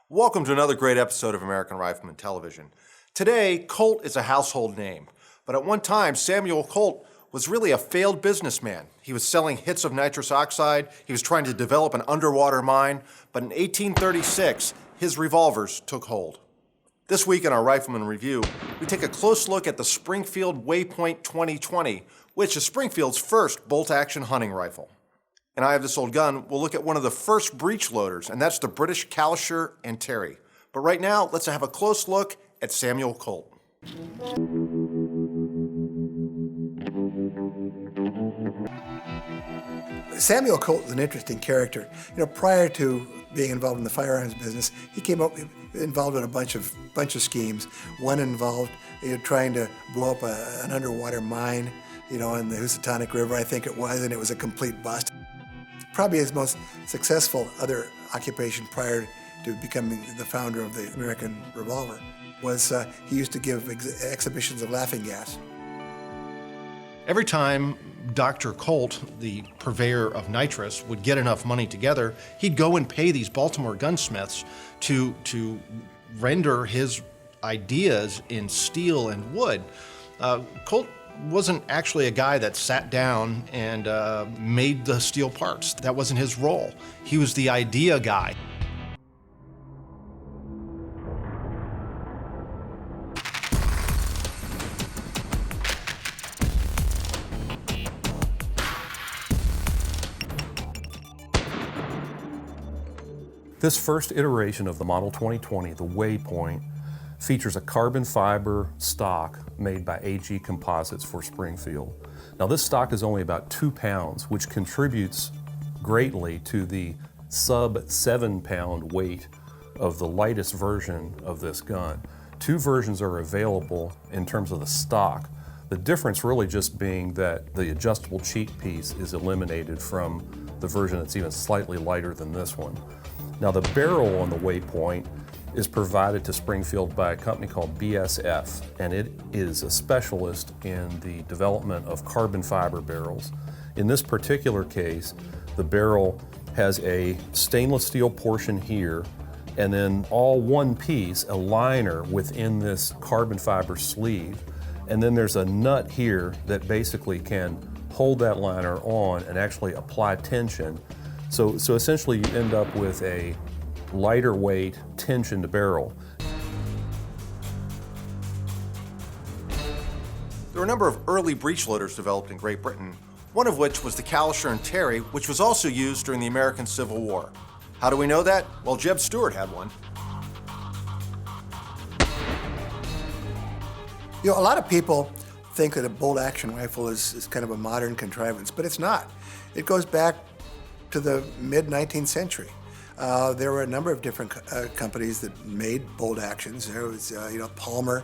Welcome to another great episode of American Rifleman Television. Today, Colt is a household name, but at one time, Samuel Colt was really a failed businessman. He was selling hits of nitrous oxide, he was trying to develop an underwater mine, but in 1836, his revolvers took hold. This week in our Rifleman Review, we take a close look at the Springfield Waypoint 2020, which is Springfield's first bolt-action hunting rifle. And I Have This Old Gun, we'll look at one of the first breech loaders, and that's the British Calisher and Terry. But right now, let's have a close look at Samuel Colt. Samuel Colt is an interesting character. Prior to being involved in the firearms business, he came up involved in a bunch of schemes. One involved trying to blow up an underwater mine, in the Housatonic River, I think it was, and it was a complete bust. Probably his most successful other occupation prior to becoming the founder of the American Revolver was he used to give exhibitions of laughing gas. Every time Dr. Colt, the purveyor of nitrous, would get enough money together, he'd go and pay these Baltimore gunsmiths to render his ideas in steel and wood. Colt wasn't actually a guy that sat down and made the steel parts. That wasn't his role. He was the idea guy. This first iteration of the Model 2020, the Waypoint, features a carbon fiber stock made by AG Composites for Springfield. Now this stock is only about 2 pounds, which contributes greatly to the sub 7 pound weight of the lightest version of this gun. 2 versions are available in terms of the stock. The difference really just being that the adjustable cheek piece is eliminated from the version that's even slightly lighter than this one. Now the barrel on the Waypoint is provided to Springfield by a company called BSF, and it is a specialist in the development of carbon fiber barrels. In this particular case, the barrel has a stainless steel portion here, and then all one piece, a liner within this carbon fiber sleeve, and then there's a nut here that basically can hold that liner on and actually apply tension. So essentially you end up with a lighter weight tensioned barrel. There were a number of early breech loaders developed in Great Britain, one of which was the Calisher and Terry, which was also used during the American Civil War. How do we know that? Well, Jeb Stuart had one. A lot of people think that a bolt-action rifle is kind of a modern contrivance, but it's not. It goes back to the mid-19th century. There were a number of different companies that made bolt actions. There was, Palmer,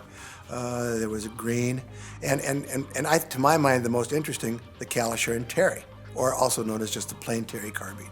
there was Green, and to my mind, the most interesting, the Calisher and Terry, or also known as just the plain Terry carbine.